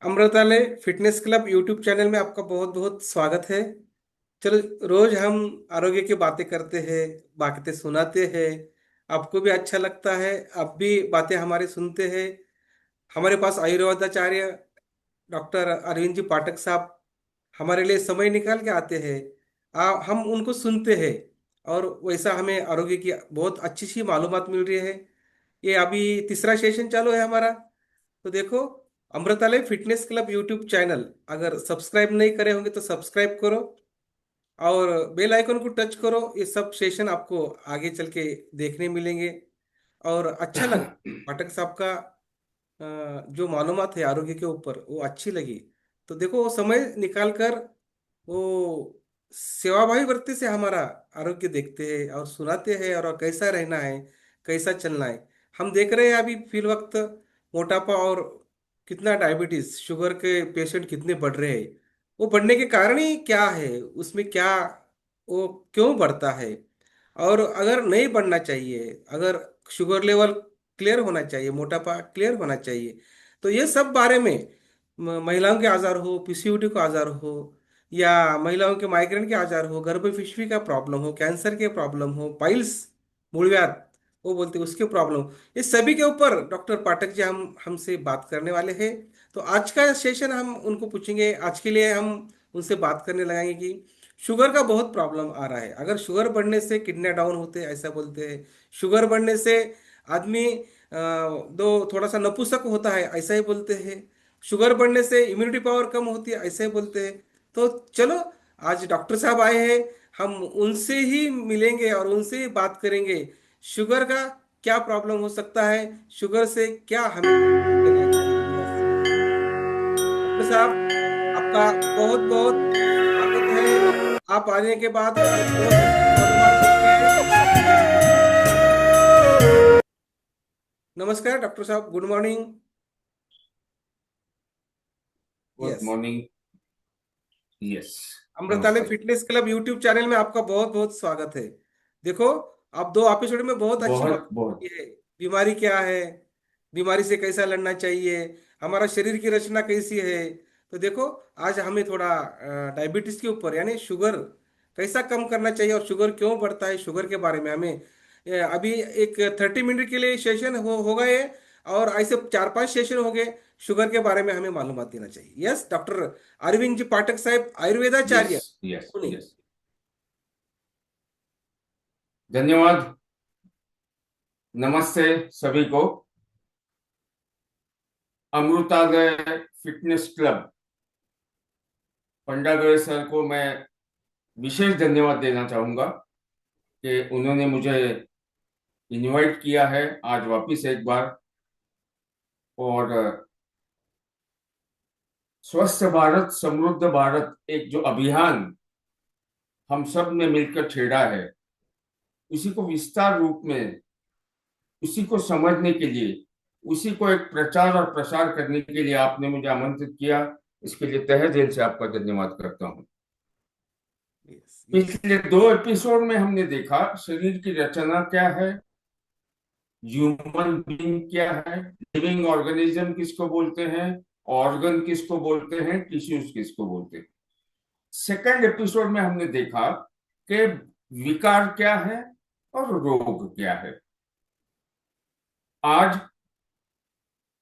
अमृतालय fitness club YouTube channel में आपका बहुत बहुत स्वागत है। चलो, रोज हम आरोग्य की बातें करते हैं, बातें सुनाते हैं। आपको भी अच्छा लगता है, आप भी बातें हमारी सुनते हैं। हमारे पास आयुर्वेदाचार्य डॉक्टर अरविंद जी पाठक साहब हमारे लिए समय निकाल के आते हैं। हम उनको सुनते हैं और वैसा हमें आरोग्य की बहुत अच्छी सी मालूमात मिल रही है। ये अभी तीसरा सेशन चालू है हमारा। तो देखो, अमृतालय फिटनेस क्लब यूट्यूब चैनल अगर सब्सक्राइब नहीं करे होंगे तो सब्सक्राइब करो और बेल आइकन को टच करो। ये सब सेशन आपको आगे चल के देखने मिलेंगे। और अच्छा लगा पाठक साहब का जो मालूमात है आरोग्य के ऊपर वो अच्छी लगी। तो देखो, वो समय निकाल कर वो सेवाभावी वृत्ति से हमारा आरोग्य देखते हैं और सुनाते हैं और कैसा रहना है, कैसा चलना है। हम देख रहे हैं अभी फिल वक्त मोटापा और कितना डायबिटीज शुगर के पेशेंट कितने बढ़ रहे हैं। वो बढ़ने के कारण ही क्या है, उसमें क्या, वो क्यों बढ़ता है, और अगर नहीं बढ़ना चाहिए, अगर शुगर लेवल क्लियर होना चाहिए, मोटापा क्लियर होना चाहिए, तो ये सब बारे में महिलाओं के आजार हो, पीसीओडी का आजार हो, या महिलाओं के माइग्रेन के आजार हो, गर्भपिशवी का प्रॉब्लम हो, कैंसर के प्रॉब्लम हो, पाइल्स मूलव्याध वो बोलते हैं उसके प्रॉब्लम, इस सभी के ऊपर डॉक्टर पाठक जी हम हमसे बात करने वाले हैं। तो आज का सेशन हम उनको पूछेंगे। आज के लिए हम उनसे बात करने लगाएंगे कि शुगर का बहुत प्रॉब्लम आ रहा है। अगर शुगर बढ़ने से किडनी डाउन होते हैं ऐसा बोलते हैं। शुगर बढ़ने से आदमी दो थोड़ा सा नपुंसक होता है ऐसा ही बोलते हैं। शुगर बढ़ने से इम्यूनिटी पावर कम होती है ऐसा ही बोलते हैं। तो चलो, आज डॉक्टर साहब आए हैं, हम उनसे ही मिलेंगे और उनसे ही बात करेंगे। शुगर का क्या प्रॉब्लम हो सकता है, शुगर से क्या हमें लेना चाहिए। यस, डॉक्टर साहब, आपका बहुत बहुत स्वागत है। आप आने के बाद हमें बहुत अच्छी मालूमात देंगे। नमस्कार डॉक्टर साहब, good morning. Good yes, morning. Yes. Amritalaya नमस्ते। फिटनेस क्लब यूट्यूब चैनल में आपका बहुत बहुत स्वागत है। देखो, आप दो एपिसोड में बहुत अच्छी बात बहुत बहुत। की है। बीमारी क्या है, बीमारी से कैसा लड़ना चाहिए, हमारा शरीर की रचना कैसी है। तो देखो, आज हमें थोड़ा डायबिटीज के ऊपर यानी शुगर कैसा कम करना चाहिए और शुगर क्यों बढ़ता है, शुगर के बारे में हमें अभी एक 30 मिनट के लिए सेशन होगा ये। और ऐसे 4-5 सेशन हो गए, शुगर के बारे में हमें मालूमात देना चाहिए। यस, डॉक्टर अरविंद जी पाठक साहब यस। आयुर्वेदाचार्य यस। पुणे। यस। धन्यवाद। नमस्ते सभी को। अमृतालय फिटनेस क्लब पंडागढ़ सर को मैं विशेष धन्यवाद देना चाहूंगा कि उन्होंने मुझे इनवाइट किया है आज वापिस एक बार। और स्वस्थ भारत समृद्ध भारत एक जो अभियान हम सब ने मिलकर छेड़ा है, उसी को विस्तार रूप में, उसी को समझने के लिए, उसी को एक प्रचार और प्रसार करने के लिए आपने मुझे आमंत्रित किया। इसके लिए तहे दिल से आपका धन्यवाद करता हूं। Yes yes. पिछले दो एपिसोड में हमने देखा शरीर की रचना क्या है, ह्यूमन बीइंग क्या है, लिविंग ऑर्गेनिज्म किसको बोलते हैं, ऑर्गन किसको बोलते हैं, टिश्यूज किसको बोलते हैं। सेकंड एपिसोड में हमने देखा कि विकार क्या है और रोग क्या है। आज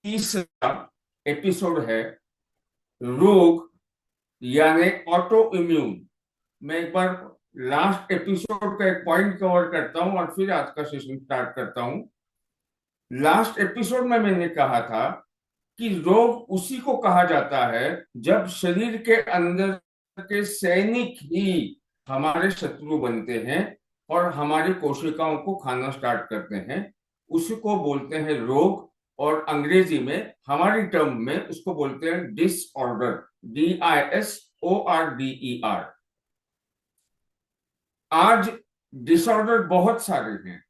तीसरा एपिसोड है रोग यानी ऑटो इम्यून। मैं एक बार लास्ट एपिसोड का एक पॉइंट कवर करता हूं और फिर आज का सेशन स्टार्ट करता हूं। लास्ट एपिसोड में मैंने कहा था कि रोग उसी को कहा जाता है जब शरीर के अंदर के सैनिक ही हमारे शत्रु बनते हैं और हमारी कोशिकाओं को खाना स्टार्ट करते हैं। उसको बोलते हैं रोग। और अंग्रेजी में हमारी टर्म में उसको बोलते हैं डिसऑर्डर। DISORDER। आज डिसऑर्डर बहुत सारे हैं,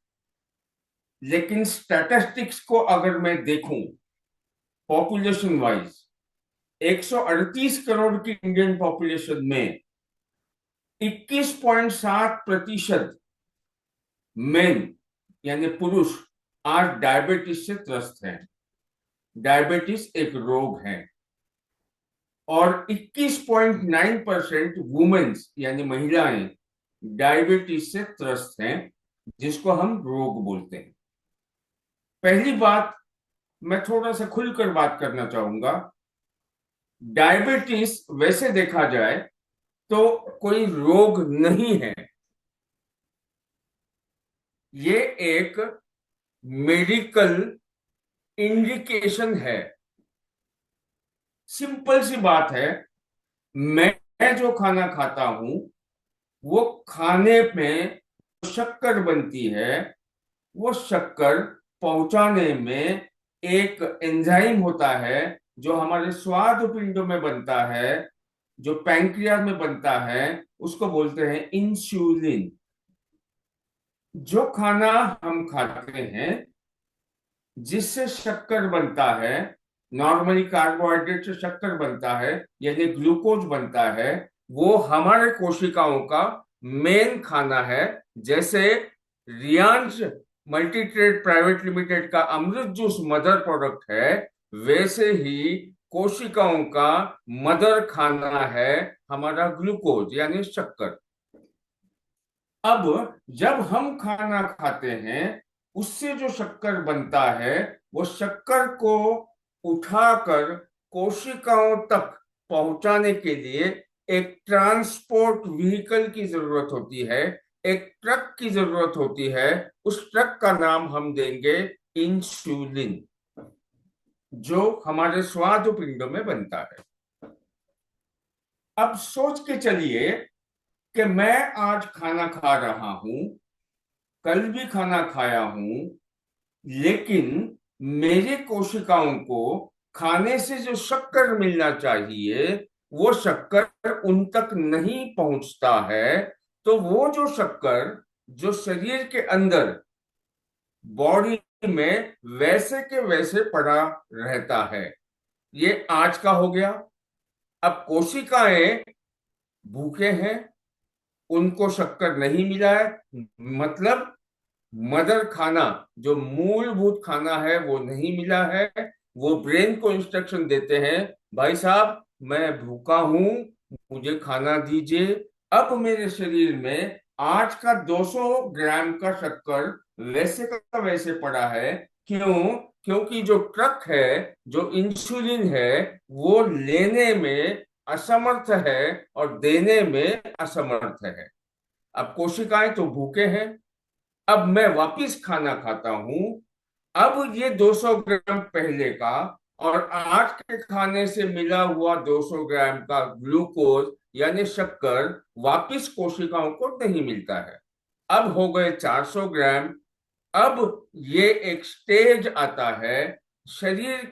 लेकिन स्टैटिस्टिक्स को अगर मैं देखूं पॉपुलेशन वाइज, 138 करोड़ की इंडियन पॉपुलेशन में 21.7% मेन यानी पुरुष आज डायबिटीज से त्रस्त हैं। डायबिटीज एक रोग है। और 21.9% वुमेन्स यानी महिलाएं डायबिटीज से त्रस्त हैं, जिसको हम रोग बोलते हैं। पहली बात, मैं थोड़ा सा खुलकर बात करना चाहूंगा। डायबिटीज वैसे देखा जाए तो कोई रोग नहीं है, ये एक मेडिकल इंडिकेशन है। सिंपल सी बात है, मैं जो खाना खाता हूं वो खाने में शक्कर बनती है, वो शक्कर पहुंचाने में एक एंजाइम होता है जो हमारे स्वाद पिंडों में बनता है, जो पैंक्रियाज में बनता है, उसको बोलते हैं इंसुलिन। जो खाना हम खाते हैं जिससे शक्कर बनता है, नॉर्मली कार्बोहाइड्रेट से शक्कर बनता है यानी ग्लूकोज बनता है, वो हमारे कोशिकाओं का मेन खाना है। जैसे रियांश मल्टीट्रेड प्राइवेट लिमिटेड का अमृत जूस मदर प्रोडक्ट है, वैसे ही कोशिकाओं का मदर खाना है हमारा ग्लूकोज यानी शक्कर। अब जब हम खाना खाते हैं, उससे जो शक्कर बनता है, वो शक्कर को उठाकर कोशिकाओं तक पहुंचाने के लिए एक ट्रांसपोर्ट व्हीकल की जरूरत होती है, एक ट्रक की जरूरत होती है। उस ट्रक का नाम हम देंगे इंसुलिन, जो हमारे स्वादु पिंडों में बनता है। अब सोच के चलिए कि मैं आज खाना खा रहा हूं, कल भी खाना खाया हूं, लेकिन मेरी कोशिकाओं को खाने से जो शक्कर मिलना चाहिए वो शक्कर उन तक नहीं पहुंचता है। तो वो जो शक्कर जो शरीर के अंदर बॉडी में वैसे के वैसे पड़ा रहता है, ये आज का हो गया। अब कोशिकाएं भूखे हैं, उनको शक्कर नहीं मिला है, मतलब मदर खाना जो मूलभूत खाना है वो नहीं मिला है। वो ब्रेन को इंस्ट्रक्शन देते हैं, भाई साहब मैं भूखा हूं, मुझे खाना दीजिए। अब मेरे शरीर में आज का 200 ग्राम का शक्कर वैसे का वैसे पड़ा है। क्यों? क्योंकि जो ट्रक है, जो इंसुलिन है, वो लेने में असमर्थ है और देने में असमर्थ है। अब कोशिकाएं तो भूखे हैं, अब मैं वापिस खाना खाता हूं। अब ये 200 ग्राम पहले का और आज के खाने से मिला हुआ 200 ग्राम का ग्लूकोज यानी शक्कर वापिस कोशिकाओं को नहीं मिलता है। अब हो गए 400 ग्राम। अब ये एक स्टेज आता है, शरीर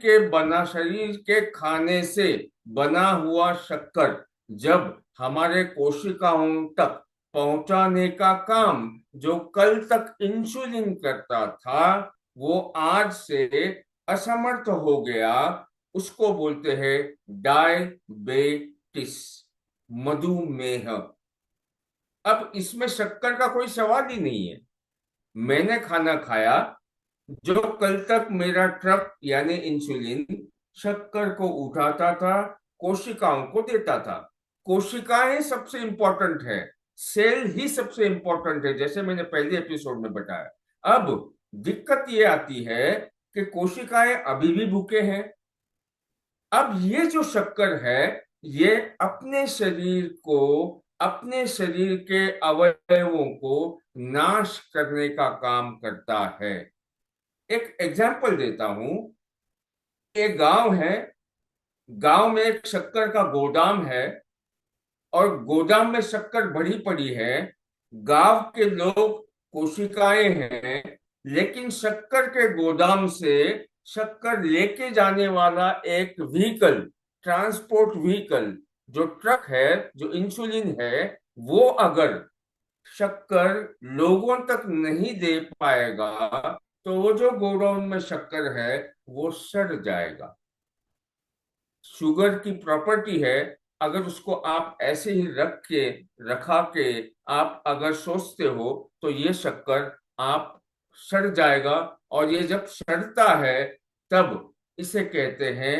के खाने से बना हुआ शक्कर जब हमारे कोशिकाओं तक पहुंचाने का काम जो कल तक इंसुलिन करता था, वो आज से असमर्थ हो गया। उसको बोलते हैं डायबिटिस, मधुमेह। अब इसमें शक्कर का कोई सवाल ही नहीं है। मैंने खाना खाया जो कल तक मेरा ट्रक यानी इंसुलिन शक्कर को उठाता था, कोशिकाओं को देता था। कोशिकाएं सबसे इंपॉर्टेंट है, सेल ही सबसे इंपॉर्टेंट है, जैसे मैंने पहले एपिसोड में बताया। अब दिक्कत ये आती है कि कोशिकाएं अभी भी भूखे हैं। अब ये जो शक्कर है, ये अपने शरीर के अवयवों को नाश करने का काम करता है। एक एग्जाम्पल देता हूं। एक गांव है, गांव में एक शक्कर का गोदाम है और गोदाम में शक्कर भरी पड़ी है। गांव के लोग कोशिकाएं हैं, लेकिन शक्कर के गोदाम से शक्कर लेके जाने वाला एक व्हीकल, ट्रांसपोर्ट व्हीकल, जो ट्रक है, जो इंसुलिन है, वो अगर शक्कर लोगों तक नहीं दे पाएगा तो वो जो गोडाउन में शक्कर है वो सड़ जाएगा। शुगर की प्रॉपर्टी है, अगर उसको आप ऐसे ही रखा के आप अगर सोचते हो तो ये शक्कर आप सड़ जाएगा। और ये जब सड़ता है तब इसे कहते हैं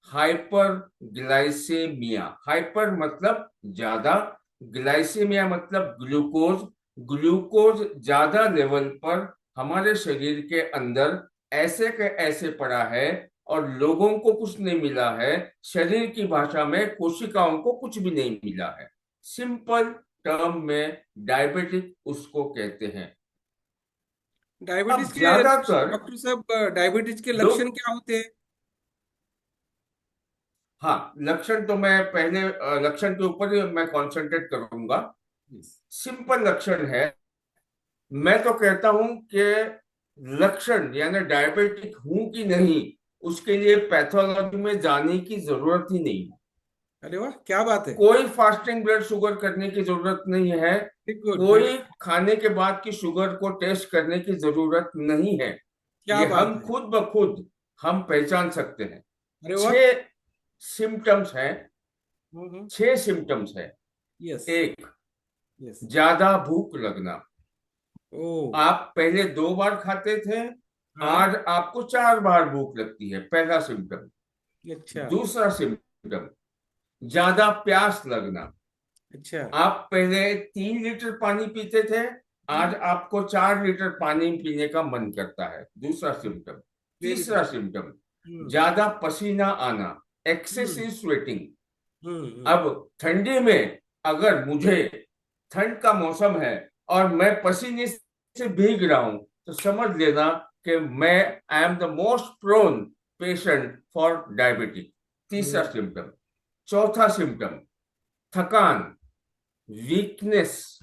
हाइपर ग्लाइसेमिया। हाइपर मतलब ज्यादा, ग्लाइसेमिया मतलब ग्लूकोज। ग्लूकोज ज्यादा लेवल पर हमारे शरीर के अंदर ऐसे के ऐसे पड़ा है और लोगों को कुछ नहीं मिला है। शरीर की भाषा में कोशिकाओं को कुछ भी नहीं मिला है। सिंपल टर्म में डायबिटिक उसको कहते हैं। डायबिटीज अब के ज्यादातर डॉक्टर साहब, डायबिटीज के लक्षण लोग, क्या होते हैं? हाँ लक्षण तो मैं पहले लक्षण के ऊपर ही मैं कंसंट्रेट करूंगा। Yes. सिंपल लक्षण है। मैं तो कहता हूं कि लक्षण यानी डायबिटिक हूं कि नहीं, उसके लिए पैथोलॉजी में जाने की जरूरत ही नहीं है। अरे वाह, क्या बात है! कोई फास्टिंग ब्लड शुगर करने की जरूरत नहीं है। वेरी गुड, वेरी कोई खाने के बाद की शुगर को टेस्ट करने की जरूरत नहीं है। क्या ये बात हम है! खुद ब खुद हम पहचान सकते हैं। अरे वाह! 6 सिम्टम्स हैं। हम्म। 6 सिम्टम्स है। यस। एक, यस। ज्यादा भूख लगना। ओ। आप पहले 2 बार खाते थे, हाँ। आज आपको 4 बार भूख लगती है, पहला सिम्टम। अच्छा। दूसरा सिम्टम, ज्यादा प्यास लगना। अच्छा। आप पहले 3 लीटर पानी पीते थे, आज आपको 4 लीटर पानी पीने का मन करता है, दूसरा सिम्टम। वेरी तीसरा गुड। सिम्टम, हम्म। ज्यादा पसीना आना, हम्म। Excessive sweating. हम्म। अब ठंडी में अगर मुझे, ठंड का मौसम है और मैं पसीने से भीग रहा हूं, तो समझ लेना कि मैं I am the most prone patient for diabetic. तीसरा हम्म। सिम्टम। चौथा सिम्टम, थकान, वीकनेस।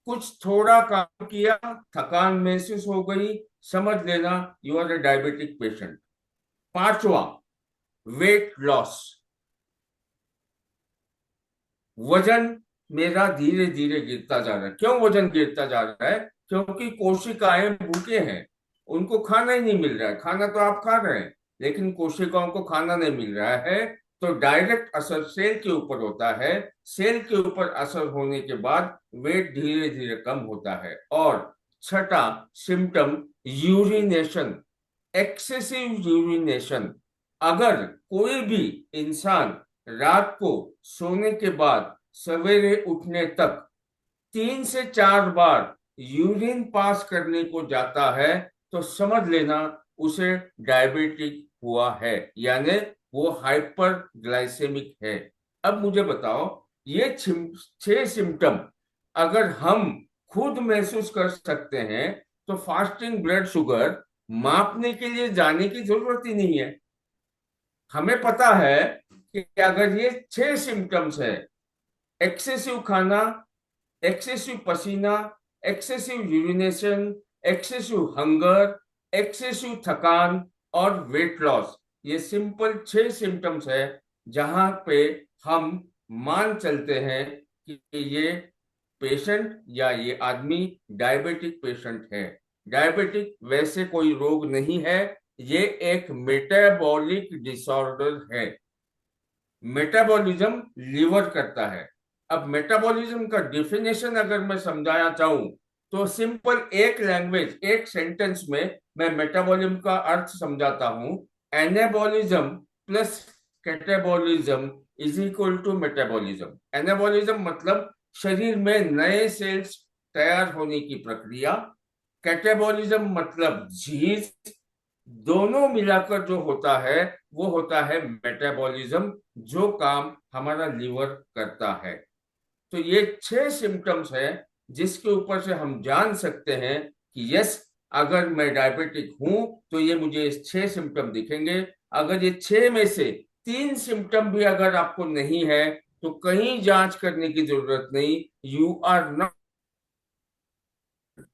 कुछ थोड़ा काम किया, थकान महसूस हो गई, समझ लेना you are a diabetic patient. पांचवा, वेट लॉस। वजन मेरा धीरे धीरे गिरता जा रहा है। क्यों वजन गिरता जा रहा है? क्योंकि कोशिकाएं भूखे हैं, उनको खाना ही नहीं मिल रहा है। खाना तो आप खा रहे हैं, लेकिन कोशिकाओं को खाना नहीं मिल रहा है। तो डायरेक्ट असर सेल के ऊपर होता है। सेल के ऊपर असर होने के बाद वेट धीरे धीरे कम होता है। और छठा सिम्टम, यूरिनेशन, एक्सेसिव यूरिनेशन। अगर कोई भी इंसान रात को सोने के बाद सवेरे उठने तक 3 से 4 बार यूरिन पास करने को जाता है, तो समझ लेना उसे डायबिटिक हुआ है, यानी वो हाइपर ग्लाइसेमिक है। अब मुझे बताओ, ये 6 सिम्टम अगर हम खुद महसूस कर सकते हैं, तो फास्टिंग ब्लड शुगर मापने के लिए जाने की जरूरत ही नहीं है। हमें पता है कि अगर ये 6 सिम्टम्स है, एक्सेसिव खाना, एक्सेसिव पसीना, excessive urination, excessive hunger, excessive थकान और वेट लॉस, ये सिंपल 6 सिम्टम्स है जहां पे हम मान चलते हैं कि ये पेशेंट या ये आदमी डायबिटिक पेशेंट है। डायबिटिक वैसे कोई रोग नहीं है, ये एक मेटाबॉलिक डिसऑर्डर है। मेटाबॉलिज्म लीवर करता है। अब मेटाबॉलिज्म का डिफिनेशन अगर मैं समझाना चाहूं, तो सिंपल एक लैंग्वेज, एक सेंटेंस में मैं मेटाबॉलिज्म का अर्थ समझाता हूं। Anabolism plus catabolism is equal to metabolism. Anabolism मतलब शरीर में नए सेल्स तैयार होने की प्रक्रिया। कैटाबॉलिज्म मतलब झीज। दोनों मिलाकर जो होता है वो होता है मेटाबॉलिज्म, जो काम हमारा लीवर करता है। तो ये 6 सिम्टम्स है जिसके ऊपर से हम जान सकते हैं कि यस, अगर मैं डायबिटिक हूं तो ये मुझे 6 सिम्टम दिखेंगे। अगर ये 6 में से 3 सिम्टम भी अगर आपको नहीं है, तो कहीं जांच करने की जरूरत नहीं, यू आर नॉट।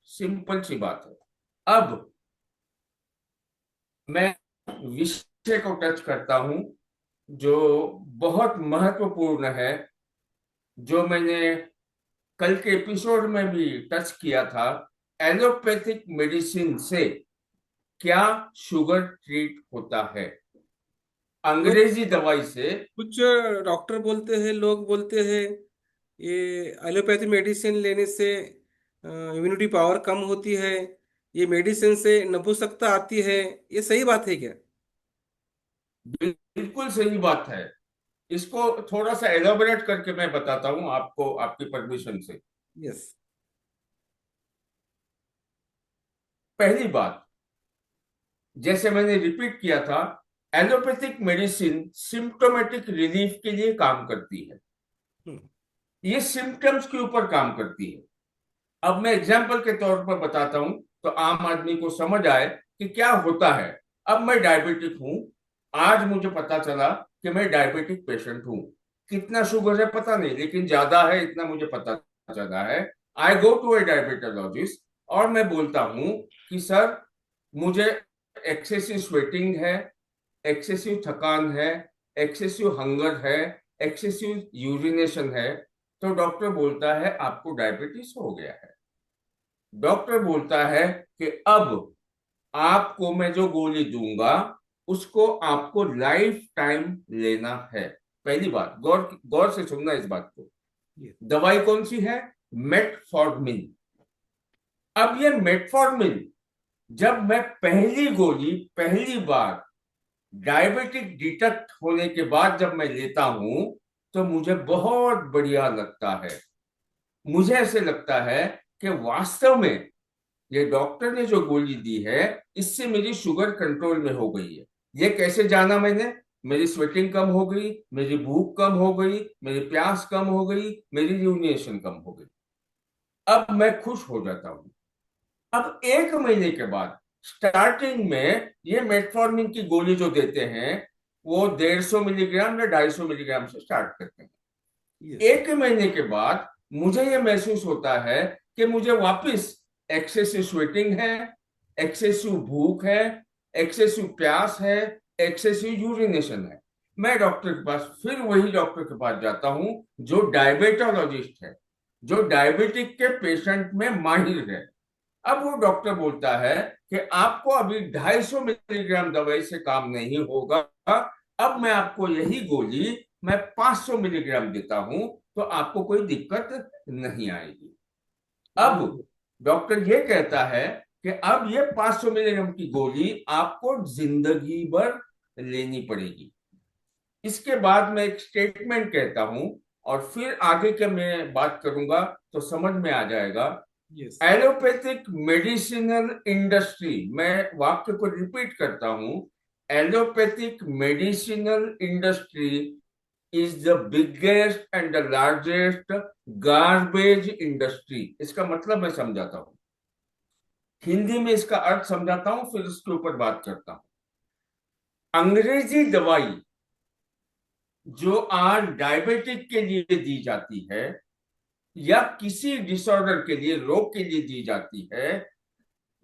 सिंपल सी बात है। अब मैं विषय को टच करता हूं जो बहुत महत्वपूर्ण है, जो मैंने कल के एपिसोड में भी टच किया था। एलोपैथिक मेडिसिन से क्या शुगर ट्रीट होता है? लोग, अंग्रेजी दवाई से। कुछ डॉक्टर बोलते हैं, लोग बोलते हैं ये एलोपैथी मेडिसिन लेने से इम्यूनिटी पावर कम होती है, ये मेडिसिन से नपुंसकता आती है। ये सही बात है क्या? बिल्कुल सही बात है। इसको थोड़ा सा एलाबोरेट करके मैं बताता हूं आपको, आपकी परमिशन से। यस। पहली बात, जैसे मैंने रिपीट किया था, एलोपैथिक मेडिसिन सिम्टोमेटिक रिलीफ के लिए काम करती है। ये सिम्टम्स के ऊपर काम करती है। अब मैं एग्जाम्पल के तौर पर बताता हूं, तो आम आदमी को समझ आए कि क्या होता है। अब मैं डायबिटिक हूं, आज मुझे पता चला कि मैं डायबिटिक पेशेंट हूं। कितना शुगर है पता नहीं, लेकिन ज्यादा है इतना मुझे पता चला है। आई गो टू ए डायबिटोलॉजिस्ट और मैं बोलता हूं कि सर, मुझे एक्सेसिव स्वेटिंग है, एक्सेसिव थकान है, एक्सेसिव हंगर है, एक्सेसिव यूरिनेशन है। तो डॉक्टर बोलता है आपको डायबिटीज हो गया है। डॉक्टर बोलता है कि अब आपको मैं जो गोली दूंगा उसको आपको लाइफ टाइम लेना है। पहली बात, गौर गौर से सुनना इस बात को। दवाई कौन सी है? मेटफॉर्मिन। अब ये मेटफॉर्मिन, जब मैं पहली गोली पहली बार डायबिटिक डिटेक्ट होने के बाद जब मैं लेता हूं, तो मुझे बहुत बढ़िया लगता है। मुझे ऐसे लगता है कि वास्तव में ये डॉक्टर ने जो गोली दी है, इससे मेरी शुगर कंट्रोल में हो गई है। ये कैसे जाना मैंने? मेरी स्वेटिंग कम हो गई, मेरी भूख कम हो गई, मेरी प्यास कम हो गई, मेरी यूरिनेशन कम हो गई। अब मैं खुश हो जाता हूँ। अब एक महीने के बाद, स्टार्टिंग में ये मेटफॉर्मिन की गोली जो देते हैं, वो 150 मिलीग्राम या 250 मिलीग्राम से स्टार्ट करते हैं। यस। एक महीने के बाद मुझे ये महसूस होता है कि मुझे वापस एक्सेसिव स्वेटिंग है, एक्सेसिव भूख है, एक्सेसिव प्यास है, एक्सेसिव यूरिनेशन है। मैं डॉक्टर के पास, फिर वही डॉक्टर के पास जाता हूं जो डायबिटोलॉजिस्ट है, जो डायबिटिक के पेशेंट में माहिर है। अब वो डॉक्टर बोलता है कि आपको अभी 250 मिलीग्राम दवाई से काम नहीं होगा, अब मैं आपको यही गोली मैं 500 मिलीग्राम देता हूं, तो आपको कोई दिक्कत नहीं आएगी। अब डॉक्टर ये कहता है कि अब ये 500 मिलीग्राम की गोली आपको जिंदगी भर लेनी पड़ेगी। इसके बाद मैं एक स्टेटमेंट कहता हूं, और फिर आगे के मैं बात करूंगा तो समझ में आ जाएगा। यस। एलोपैथिक मेडिसिनल इंडस्ट्री, मैं वाक्य को रिपीट करता हूं, allopathic medicinal industry is the biggest and the largest garbage industry. इसका मतलब मैं समझाता हूं, हिंदी में इसका अर्थ समझाता हूं, फिर उसके ऊपर बात करता हूं। अंग्रेजी दवाई जो आज डायबिटिक के लिए दी जाती है, या किसी डिसऑर्डर के लिए, रोग के लिए दी जाती है,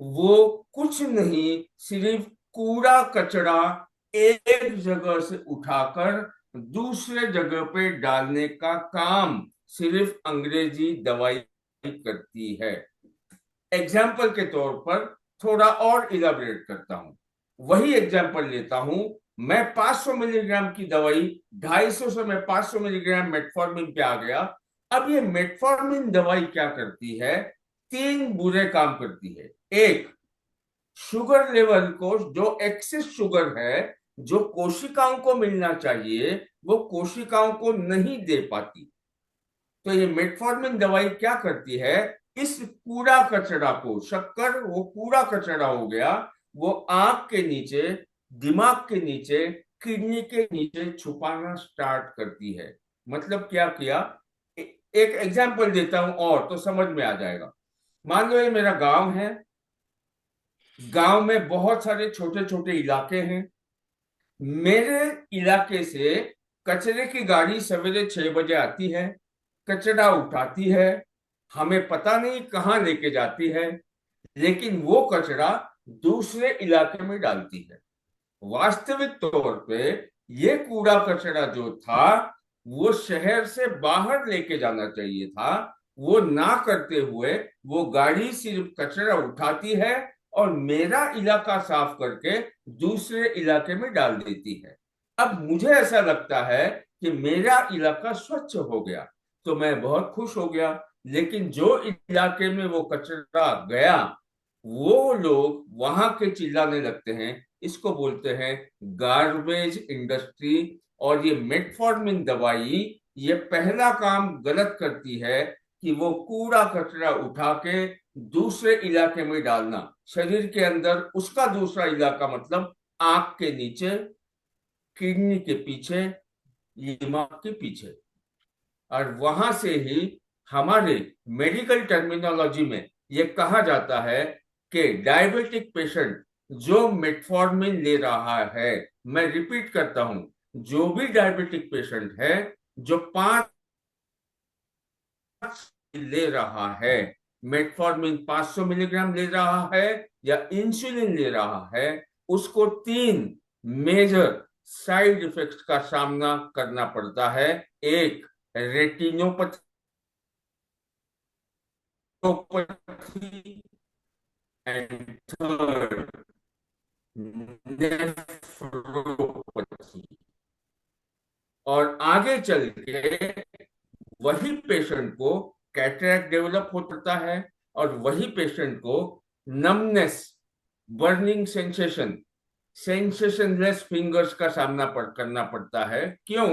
वो कुछ नहीं, सिर्फ कूड़ा कचरा एक जगह से उठाकर दूसरे जगह पे डालने का काम सिर्फ अंग्रेजी दवाई करती है। एग्जाम्पल के तौर पर थोड़ा और इलाबरेट करता हूं, वही एग्जाम्पल लेता हूं। मैं 500 मिलीग्राम की दवाई, 250 से मैं 500 मिलीग्राम मेटफॉर्मिन पे आ गया। अब ये मेटफॉर्मिन दवाई क्या करती है? तीन बुरे काम करती है। एक, शुगर लेवल को, जो एक्सेस शुगर है, जो कोशिकाओं को मिलना चाहिए, वो कोशिकाओं को नहीं दे पाती। तो ये मेटफॉर्मिन दवाई क्या करती है? इस कूड़ा कचरा को, शक्कर वो कूड़ा कचरा हो गया, वो आंख के नीचे, दिमाग के नीचे, किडनी के नीचे छुपाना स्टार्ट करती है। मतलब क्या किया? एक एग्जांपल देता हूं और तो समझ में आ जाएगा। मान लो ये मेरा गांव है। गांव में बहुत सारे छोटे छोटे इलाके हैं। मेरे इलाके से कचरे की गाड़ी सवेरे 6 बजे आती है, कचरा उठाती है, हमें पता नहीं कहाँ लेके जाती है, लेकिन वो कचरा दूसरे इलाके में डालती है। वास्तविक तौर पे ये कूड़ा कचरा जो था, वो शहर से बाहर लेके जाना चाहिए था। वो ना करते हुए वो गाड़ी सिर्फ कचरा उठाती है और मेरा इलाका साफ करके दूसरे इलाके में डाल देती है। अब मुझे ऐसा लगता है कि मेरा इलाका स्वच्छ हो गया, तो मैं बहुत खुश हो गया। लेकिन जो इलाके में वो कचरा गया, वो लोग वहां के चिल्लाने लगते हैं, इसको बोलते हैं गार्बेज इंडस्ट्री। और ये मेटफॉर्मिन दवाई ये पहला काम गलत करती है कि वो कूड़ा कचरा उठा के दूसरे इलाके में डालना, शरीर के अंदर उसका दूसरा इलाका मतलब आंख के नीचे, किडनी के पीछे, दिमाग के पीछे। और वहां से ही हमारे मेडिकल टर्मिनोलॉजी में ये कहा जाता है कि डायबिटिक पेशेंट जो मेटफॉर्मिन ले रहा है, मैं रिपीट करता हूं, जो भी डायबिटिक पेशेंट है जो 5 ले रहा है, मेटफॉर्मिन 500 मिलीग्राम ले रहा है या इंसुलिन ले रहा है, उसको 3 मेजर साइड इफेक्ट्स का सामना करना पड़ता है। एक, रेटिनोपैथी, एंड थर्ड, नेफ्रोपैथी। और आगे चल के वही पेशेंट को कैटरैक्ट डेवलप होता है, और वही पेशेंट को नमनेस, बर्निंग सेंसेशन, सेंसेशनलेस फिंगर्स का करना पड़ता है। क्यों?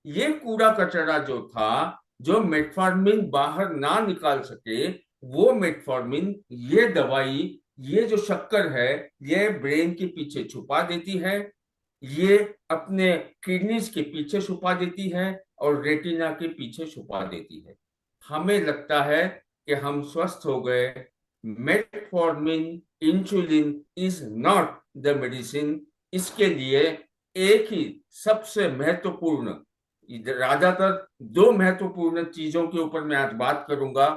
ये कूड़ा कचरा जो था, जो मेटफॉर्मिन बाहर ना निकाल सके, वो मेटफॉर्मिन, ये दवाई, ये जो शक्कर है, ये ब्रेन के पीछे छुपा देती है, ये अपने किडनीज के पीछे छुपा देती है और रेटिना के पीछे छुपा देती है। हमें लगता है कि हम स्वस्थ हो गए। Metformin, insulin is not the medicine. इसके लिए एक ही सबसे महत्वपूर्ण, ज्यादातर 2 महत्वपूर्ण चीजों के ऊपर मैं आज बात करूंगा।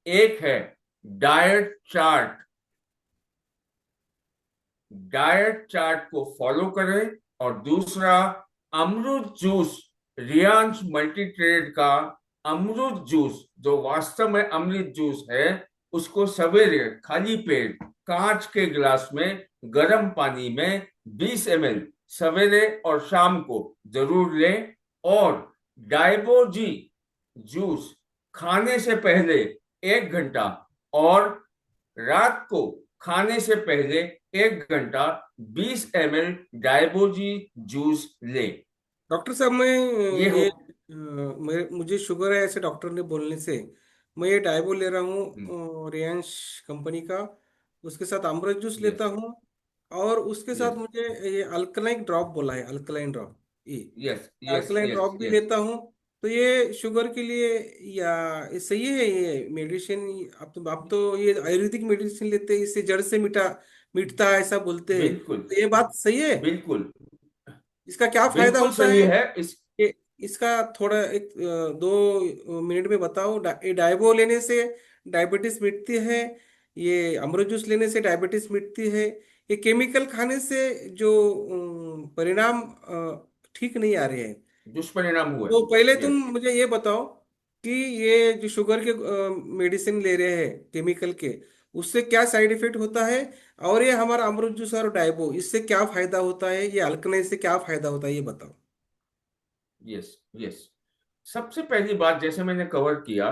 एक है डाइट चार्ट। डाइट चार्ट को फॉलो करें। और दूसरा, अमरूद जूस, रियांश मल्टी ट्रेड का अमरूद जूस, जो वास्तव में अमृत जूस है, उसको सवेरे खाली पेट कांच के गिलास में गर्म पानी में 20 ml सवेरे और शाम को जरूर लें। और डायबोजी जूस खाने से पहले 1 घंटा और रात को खाने से पहले 1 घंटा 20 ml डायबोजी जूस ले। डॉक्टर साहब, मैं ये हो। ये मुझे शुगर है ऐसे डॉक्टर ने बोलने से मैं ये डाइबो ले रहा हूँ रियांश कंपनी का। उसके साथ अमृत जूस लेता यस, हूँ। और उसके साथ यस, मुझे ये अल्कलाइन ड्रॉप बोला है, अल्कलाइन ड्रॉप। ये yes, yes, alkaline yes, drop भी यस। लेता हूँ। तो ये शुगर के लिए या ये सही है ये मेडिसिन? आप तो ये आयुर्वेदिक मेडिसिन लेते हैं, इससे जड़ से मिटता है ऐसा बोलते हैं, बिल्कुल, तो ये बात सही है? बिल्कुल, इसका क्या फायदा बिल्कुल होता सही है? है। इस ये इसका थोड़ा 2 मिनट में बताओ। ये डाइबो लेने से डायबिटीज मिटती है? ये अमरूद जूस लेने से डायबिटीज मिटती है? ये केमिकल खाने से जो परिणाम ठीक नहीं आ रहे हैं। दुष्परिणाम हुए। तो पहले तुम यस, मुझे ये बताओ कि ये जो शुगर के मेडिसिन ले रहे हैं केमिकल के, उससे क्या साइड इफेक्ट होता है? और ये हमारा अमरूद जूस और डाइबो, इससे क्या फायदा होता है? ये अल्कनई से क्या फायदा होता है, ये बताओ। Yes, yes. सबसे पहली बात, जैसे मैंने कवर किया,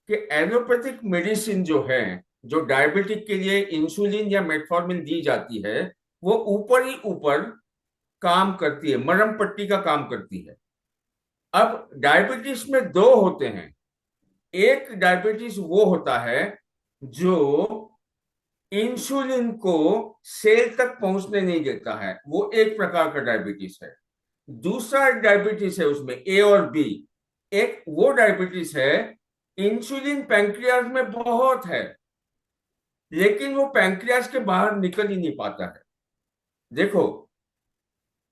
कि एलोपैथिक मेडिसिन जो है, जो डायबिटिक के लिए इंसुलिन या मेटफॉर्मिन दी जाती है, वो ऊपर ही ऊपर काम करती है, मरहम पट्टी का काम करती है। अब डायबिटीज में दो होते हैं। एक डायबिटीज वो होता है जो इंसुलिन को सेल तक पहुंचने नहीं देता है, वो एक प्रकार का डायबिटीज है। दूसरा डायबिटीज है, उसमें ए और बी। एक वो डायबिटीज है, इंसुलिन पैंक्रियाज में बहुत है, लेकिन वो पैंक्रियाज के बाहर निकल ही नहीं पाता है। देखो,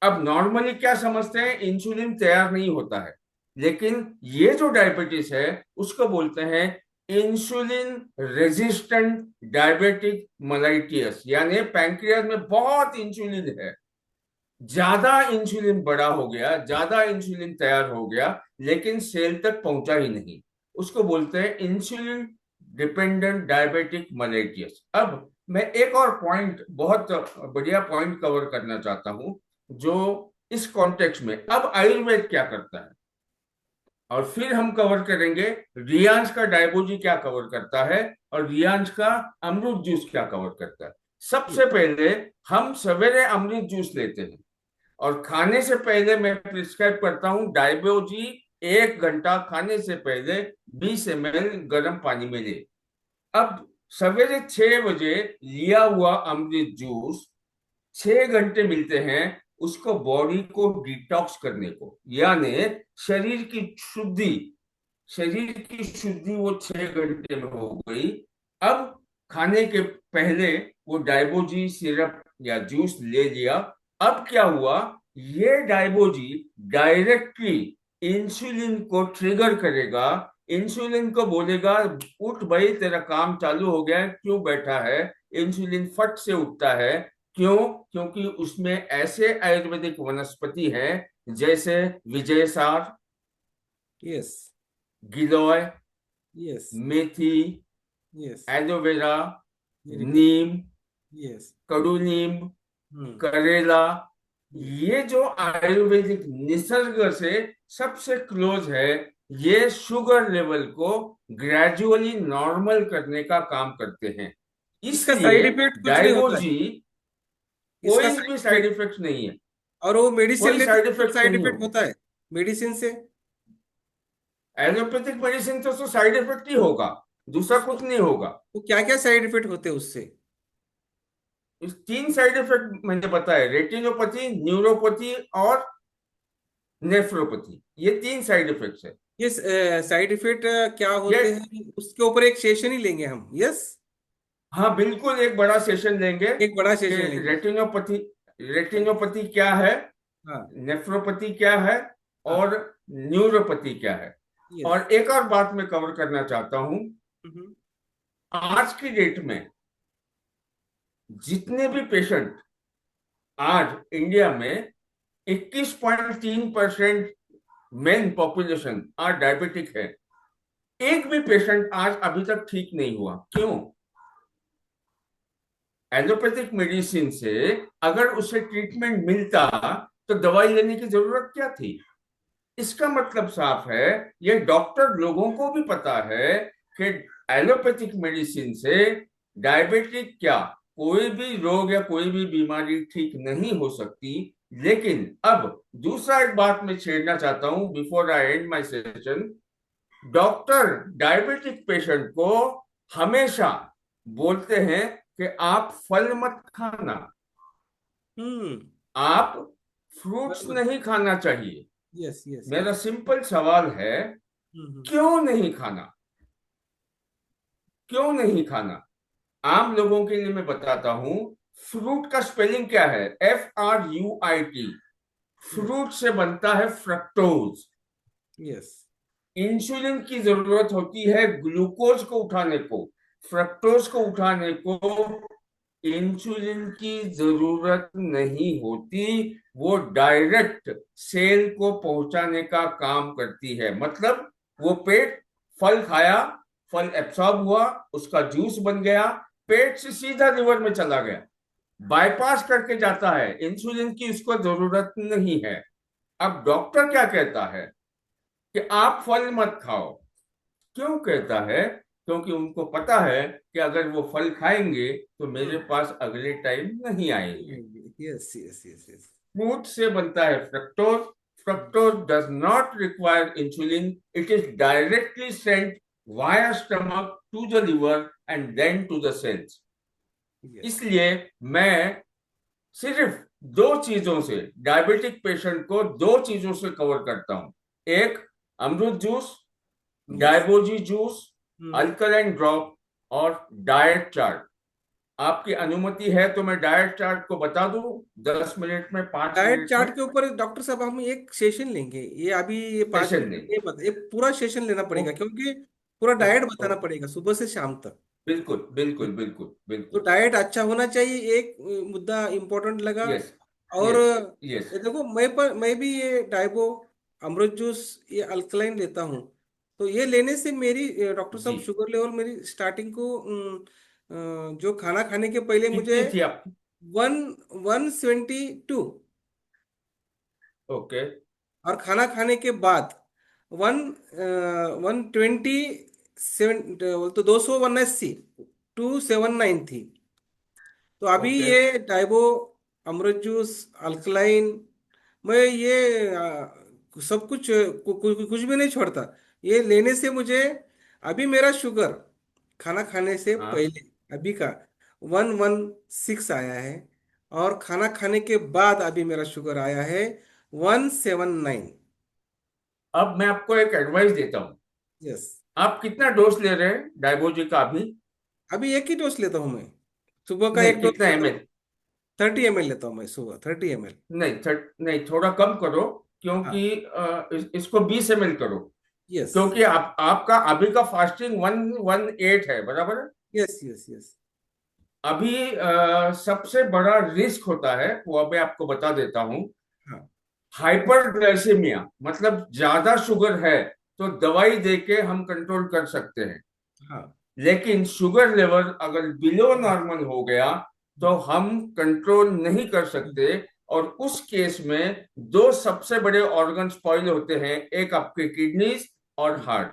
अब नॉर्मली क्या समझते हैं, इंसुलिन तैयार नहीं होता है, लेकिन ये जो डायबिटीज है उसको बोलते हैं इंसुलिन रेजिस्टेंट डायबिटिक मलाइटियस, यानी पैंक्रियाज में बहुत इंसुलिन है, ज्यादा इंसुलिन बड़ा हो गया, ज्यादा इंसुलिन तैयार हो गया, लेकिन सेल तक पहुंचा ही नहीं। उसको बोलते हैं इंसुलिन डिपेंडेंट डायबिटिक मलेटियस। अब मैं एक और पॉइंट, बहुत बढ़िया पॉइंट कवर करना चाहता हूं, जो इस कॉन्टेक्स्ट में अब आयुर्वेद क्या करता है, और फिर हम कवर करेंगे रियांश का डायबोजी क्या कवर करता है और रियांश का अमरूद जूस क्या कवर करता है। सबसे पहले हम सवेरे अमृत जूस लेते हैं, और खाने से पहले मैं प्रिस्क्राइब करता हूँ डायबोजी। 1 घंटा खाने से पहले 20 ml गर्म पानी में ले। अब सवेरे 6 बजे लिया हुआ अमृत जूस 6 घंटे मिलते हैं उसको बॉडी को डिटॉक्स करने को, यानी शरीर की शुद्धि। शरीर की शुद्धि वो 6 घंटे में हो गई। अब खाने के पहले वो डायबोजी सिरप या जूस ले लिया। अब क्या हुआ, ये डायबोजी डायरेक्टली इंसुलिन को ट्रिगर करेगा। इंसुलिन को बोलेगा उठ भाई, तेरा काम चालू हो गया है, क्यों बैठा है। इंसुलिन फट से उठता है। क्यों? क्योंकि उसमें ऐसे आयुर्वेदिक वनस्पति है जैसे विजय सार, यस। गिलोय, यस। मेथी, यस। Aloe vera, very good. नीम, यस। कड़ू नीम, हम्म। करेला, हम्म। ये जो आयुर्वेदिक निसर्ग से सबसे क्लोज है, ये शुगर लेवल को ग्रेजुअली नॉर्मल करने का काम करते हैं। इसका साइड इसलिए इफेक्ट कुछ नहीं होता है? डायबोजी इसका कोई साइड भी साइड इफेक्ट? इफेक्ट नहीं है। और वो मेडिसिन कोई लेते साइड हैं तो इफेक्ट साइड नहीं इफेक्ट होगा। होता है मेडिसिन से? एलोपैथिक मेडिसिन तो साइड इफेक्ट ही होगा, दूसरा उसको कुछ नहीं होगा। वो क्या क्या साइड इफेक्ट होते हैं उससे? इस 3 साइड इफेक्ट मैंने बताया, रेटिनोपैथी, न्यूरोपैथी और नेफ्रोपैथी, ये 3 साइड इफेक्ट्स है। ये साइड इफेक्ट क्या ये, होते हैं उसके ऊपर एक सेशन ही लेंगे हम। यस। हाँ बिल्कुल, एक बड़ा सेशन लेंगे एक बड़ा कि सेशन लेंगे। रेटिनोपैथी, रेटिनोपैथी क्या है, हाँ। नेफ्रोपैथी क्या है, हाँ। और न्यूरोपैथी क्या है। यस। और एक और बात मैं कवर करना चाहता हूं। हम्म। आज की डेट में जितने भी पेशेंट आज इंडिया में 21.3% मेन पॉपुलेशन आज डायबिटिक है। एक भी पेशेंट आज अभी तक ठीक नहीं हुआ। क्यों? एलोपैथिक मेडिसिन से अगर उसे ट्रीटमेंट मिलता तो दवाई लेने की जरूरत क्या थी। इसका मतलब साफ है, ये डॉक्टर लोगों को भी पता है कि एलोपैथिक मेडिसिन से डायबिटिक क्या, कोई भी रोग या कोई भी बीमारी ठीक नहीं हो सकती। लेकिन अब दूसरा एक बात मैं छेड़ना चाहता हूं before I and my session. Doctor diabetic patient को हमेशा बोलते हैं कि आप फल मत खाना, हम्म। आप फ्रूट्स नहीं खाना चाहिए। यस। यस। मेरा यस। सिंपल सवाल है, हम्म। क्यों नहीं खाना? क्यों नहीं खाना? आम लोगों के लिए मैं बताता हूं। फ्रूट का स्पेलिंग क्या है? FRUIT। यस। फ्रूट से बनता है फ्रक्टोज। यस। इंसुलिन की जरूरत होती है ग्लूकोज को उठाने को, फ्रक्टोज को उठाने को इंसुलिन की जरूरत नहीं होती। वो डायरेक्ट सेल को पहुंचाने का काम करती है। मतलब वो पेट, फल खाया, फल एब्सॉर्ब हुआ, उसका जूस बन गया, पेट से सीधा लिवर में चला गया, बाईपास करके जाता है। इंसुलिन की उसको जरूरत नहीं है। अब डॉक्टर क्या कहता है कि आप फल मत खाओ। क्यों कहता है? क्योंकि उनको पता है कि अगर वो फल खाएंगे तो मेरे हम्म। पास अगले टाइम नहीं आएंगे। Yes. Yes. Yes. Yes. Fruit से बनता है fructose. Fructose does not require insulin, it is directly sent via stomach to the liver and then to the cells. Yes. इसलिए मैं सिर्फ दो चीजों से, डायबिटिक पेशेंट को दो चीजों से कवर करता हूं। एक, अमरूद जूस, यस। डायबोजी जूस, अल्कलाइन ड्रॉप, और डाइट चार्ट। आपकी अनुमति है तो मैं डाइट चार्ट को बता दूं 10 मिनट में, पांच डाइट मिनट में। चार्ट के ऊपर डॉक्टर साहब हम एक सेशन लेंगे। ये अभी ये 5 मिनट सेशन में देंगे। ये बता, एक पूरा सेशन लेना पड़ेगा ओके। क्योंकि पूरा डाइट ओके। बताना पड़ेगा सुबह से शाम तक। बिल्कुल बिल्कुल बिल्कुल तो बिल्कुल। डाइट अच्छा होना चाहिए, एक मुद्दा इम्पोर्टेंट लगा। यस। और यस। यस। ये देखो, मैं भी ये डाइबो अमृत जूस, ये अल्कलाइन लेता हूँ। तो ये लेने से मेरी डॉक्टर जी। साहब शुगर लेवल मेरी स्टार्टिंग को जो खाना खाने के पहले मुझे कितनी थी आपकी? 172, ओके। और खाना खाने के बाद 127, तो 279, 279 थी। तो अभी ओके। ये डाइबो, अमृत जूस, अल्कलाइन, मैं ये सब कुछ कुछ भी नहीं छोड़ता। ये लेने से मुझे अभी मेरा शुगर खाना खाने से हाँ, पहले अभी का 116 आया है, और खाना खाने के बाद अभी मेरा शुगर आया है 179। अब मैं आपको एक एडवाइस देता हूँ। यस। आप कितना डोज ले रहे हैं डायबोजी का अभी? अभी एक ही डोज लेता हूँ मैं, सुबह का नहीं, एक डोज कितना लेता हूँ। एमएल? 30 ml लेता हूँ मैं सुबह, 30 ml। नहीं, नहीं, थोड़ा कम करो, हाँ। क्योंकि इसको 20 ml करो। यस क्योंकि आपका अभी का फास्टिंग 118 है, बराबर है? Yes yes yes. अभी सबसे बड़ा रिस्क होता है, वो अभी आपको बता देता हूँ। हाँ हाइपरग्लाइसेमिया, मतलब ज्यादा शुगर है तो दवाई देके हम कंट्रोल कर सकते हैं। हाँ। लेकिन शुगर लेवल अगर बिलो नॉर्मल हो गया तो हम कंट्रोल नहीं कर सकते। और उस केस में दो सबसे बड़े ऑर्गन स्पॉइल होते हैं, एक आपके किडनीज और हार्ट।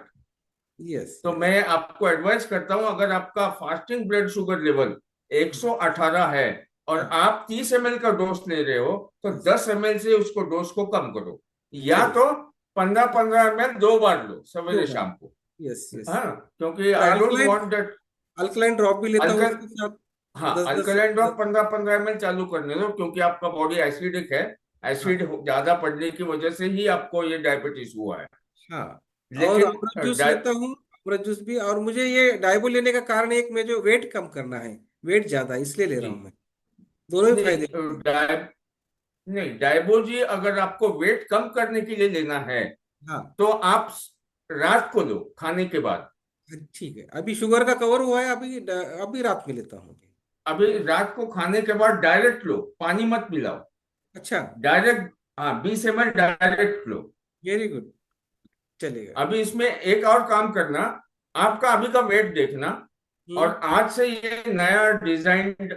यस तो यस। मैं आपको एडवाइस करता हूं, अगर आपका फास्टिंग ब्लड शुगर लेवल 118 है और हाँ। आप 30 ml का डोज ले रहे हो, तो यस। 10 ml से उसको डोज को कम करो। या चलिए। तो 15-15 ml 2 बार लो, दो सवेरे बार। शाम को। Yes yes. हाँ, क्योंकि और I don't alkaline, want that. Alkaline drop भी लेता हूँ अल्कल उसके साथ। हाँ, 10 10। अल्कलाइन ड्रॉप 15-15 ml चालू करने दो, क्योंकि आपका बॉडी एसिडिक है। हाँ एसिड ज्यादा पड़ने की वजह से ही आपको ये डायबिटीज हुआ है। हाँ। और लेकिन अमृत जूस लेता हूँ, अमृत जूस भी। और मुझे ये डाइबो लेने का कारण एक में जो वेट कम करना है, वेट ज्यादा है, इसलिए ले रहा जी, हूँ मैं। दोनों ही फायदे नहीं, हैं। नहीं, डायबोजी अगर आपको वेट कम करने के लिए लेना है हाँ तो आप रात को लो, खाने के बाद। ठीक है, अभी शुगर का कवर हुआ है, अभी अभी रात में लेता हूँ। अभी रात को खाने के बाद डायरेक्ट लो, पानी मत मिलाओ। अच्छा। डायरेक्ट, हाँ, 20 ml डायरेक्ट लो। Very good. चलेगा। अभी इसमें एक और काम करना, आपका अभी का वेट देखना, और हम्म। आज से ये नया डिजाइंड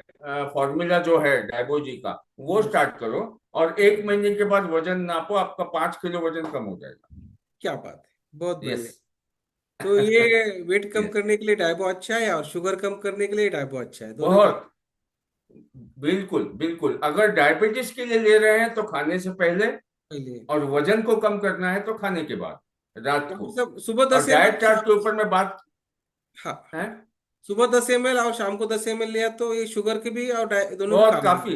फॉर्मूला जो है डायबोजी का, वो यस। स्टार्ट करो। और 1 महीने के बाद वजन नापो, आपका 5 किलो वजन कम हो जाएगा। क्या बात है, बहुत यस। बढ़िया। तो ये वेट कम यस, करने के लिए डाइबो अच्छा है, और शुगर कम करने के लिए डाइबो अच्छा है, दोनों का। बहुत, बिल्कुल बिल्कुल। अगर डायबिटीज के लिए ले रहे हैं तो खाने से पहले, पहले। और वजन को कम करना है तो खाने के बाद, रात डॉक्टर को। साहब, सुबह और 10 ml, डाइट चार्ट के शाम। ऊपर मैं बात हाँ। है। सुबह 10 ml और शाम को 10 ml लिया तो ये शुगर के भी और दोनों के बहुत काम काफी,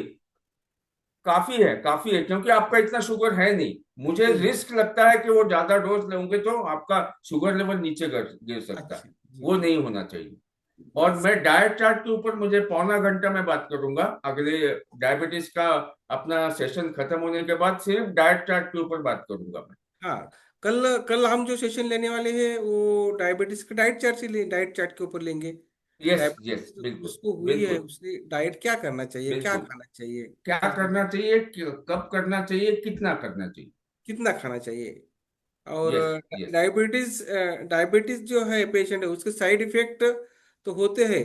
काफी है, काफी है, क्योंकि आपका इतना शुगर है नहीं। मुझे नहीं। रिस्क लगता है कि वो ज्यादा डोज लेंगे तो आपका शुगर लेवल नीचे गिर सकता है। अच्छा जी वो जी। नहीं होना चाहिए। और यस। मैं डाइट चार्ट के ऊपर मुझे पौना घंटा में बात करूंगा अगले डायबिटीज का अपना सेशन खत्म होने के बाद, सिर्फ डाइट चार्ट के ऊपर बात करूंगा मैं। हाँ। कल कल हम जो सेशन लेने वाले हैं वो डायबिटीज के डाइट चार्ट से डाइट चार्ट के ऊपर लेंगे। यस, यस, डायबिटीज बिल्कुल उसको हुई है, बिल्कुल उसने डाइट क्या करना चाहिए, क्या बिल्कुल। खाना चाहिए, क्या करना चाहिए, कब करना चाहिए, कितना करना चाहिए। कितना खाना चाहिए। और यस, यस। डायबिटीज, डायबिटीज जो है पेशेंट है उसके साइड इफेक्ट तो होते हैं,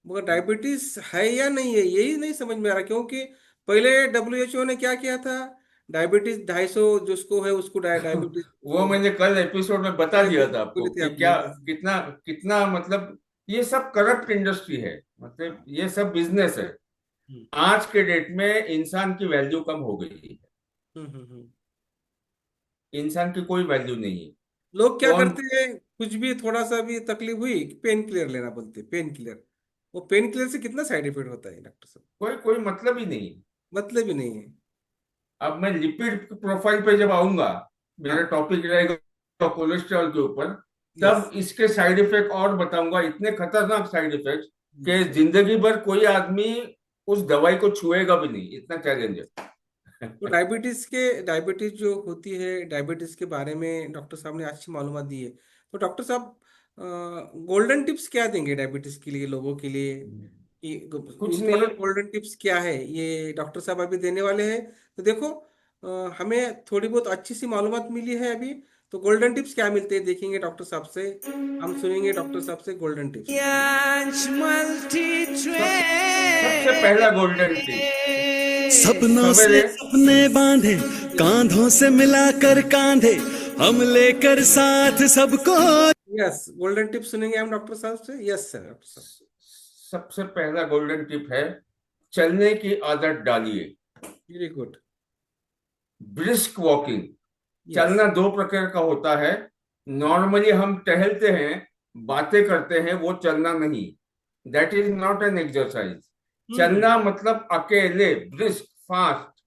मगर डायबिटीज है या नहीं है यही नहीं समझ में आ रहा। क्योंकि पहले WHO ने क्या किया था, डायबिटीज 250 जिसको है उसको डायबिटीज वो मैंने कल एपिसोड में बता दिया था आपको बोले थे कि आपने। क्या, कितना कितना, मतलब ये सब करप्ट इंडस्ट्री है, मतलब हाँ। ये सब बिजनेस है। हम्म आज के डेट में इंसान की वैल्यू कम हो गई है। हम्म। इंसान की कोई वैल्यू नहीं है। लोग क्या कौन? करते हैं, कुछ भी थोड़ा सा भी तकलीफ हुई पेन किलर लेना बोलते हैं, पेन किलर। वो पेन किलर से कितना साइड इफेक्ट होता है डॉक्टर साहब, कोई कोई मतलब ही नहीं है। मतलब ही नहीं है। अब मैं लिपिड प्रोफाइल पे जब आऊंगा, मेरा हाँ। टॉपिक रहेगा कोलेस्ट्रॉल के ऊपर, यस। तब इसके साइड इफेक्ट और बताऊंगा, इतने खतरनाक साइड इफेक्ट कि जिंदगी भर कोई आदमी उस दवाई को छुएगा भी नहीं, इतना चैलेंज तो है। डायबिटीज जो होती है, डायबिटीज के बारे में डॉक्टर साहब ने अच्छी मालूमात दी है। तो डॉक्टर साहब, गोल्डन टिप्स क्या देंगे डायबिटीज के लिए, लोगों के लिए? कुछ नहीं। इम्पोर्टेंट गोल्डन टिप्स क्या है ये डॉक्टर साहब अभी देने वाले हैं। तो देखो, हमें थोड़ी बहुत अच्छी सी मालूमात मिली है अभी। तो गोल्डन टिप्स क्या मिलते हैं देखेंगे डॉक्टर साहब से, हम सुनेंगे डॉक्टर साहब से गोल्डन टिप्स। सब सबसे पहला गोल्डन टिप, सपनों से सवेरे, सपने बांधे, कांधों से मिलाकर कांधे, हम लेकर साथ सबको। यस, गोल्डन टिप्स सुनेंगे हम डॉक्टर साहब से। यस सर, डॉक्टर साहब। सबसे पहला गोल्डन टिप है चलने की आदत डालिए। Very good. Brisk walking. Yes. चलना दो प्रकार का होता है। नॉर्मली हम टहलते हैं, बातें करते हैं, वो चलना नहीं। That is not an exercise. Hmm. चलना मतलब अकेले, ब्रिस्क, फास्ट।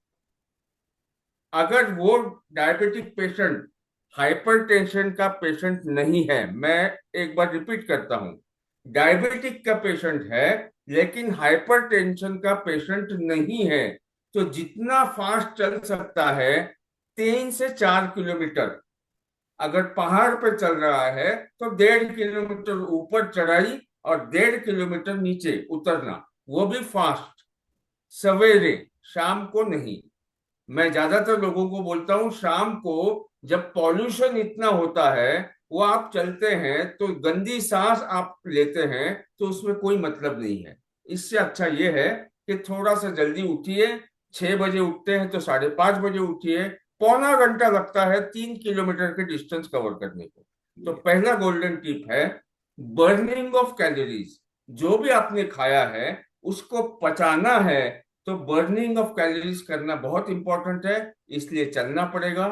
अगर वो डायबिटिक पेशेंट हाइपरटेंशन का पेशेंट नहीं है, मैं एक बार रिपीट करता हूं, डायबिटिक का पेशेंट है लेकिन हाइपरटेंशन का पेशेंट नहीं है, तो जितना फास्ट चल सकता है, 3 से 4 किलोमीटर। अगर पहाड़ पे चल रहा है तो 1.5 किलोमीटर ऊपर चढ़ाई और 1.5 किलोमीटर नीचे उतरना, वो भी फास्ट, सवेरे, शाम को नहीं। मैं ज्यादातर लोगों को बोलता हूँ शाम को, जब पॉल्यूशन इतना होता है, वो आप चलते हैं तो गंदी सांस आप लेते हैं, तो उसमें कोई मतलब नहीं है। इससे अच्छा ये है कि थोड़ा सा जल्दी उठिए। 6 बजे उठते हैं तो 5:30 बजे उठिए। पौना घंटा लगता है 3 किलोमीटर के डिस्टेंस कवर करने को। तो पहला गोल्डन टिप है बर्निंग ऑफ कैलोरीज। जो भी आपने खाया है उसको पचाना है, तो बर्निंग ऑफ कैलोरीज करना बहुत इंपॉर्टेंट है, इसलिए चलना पड़ेगा।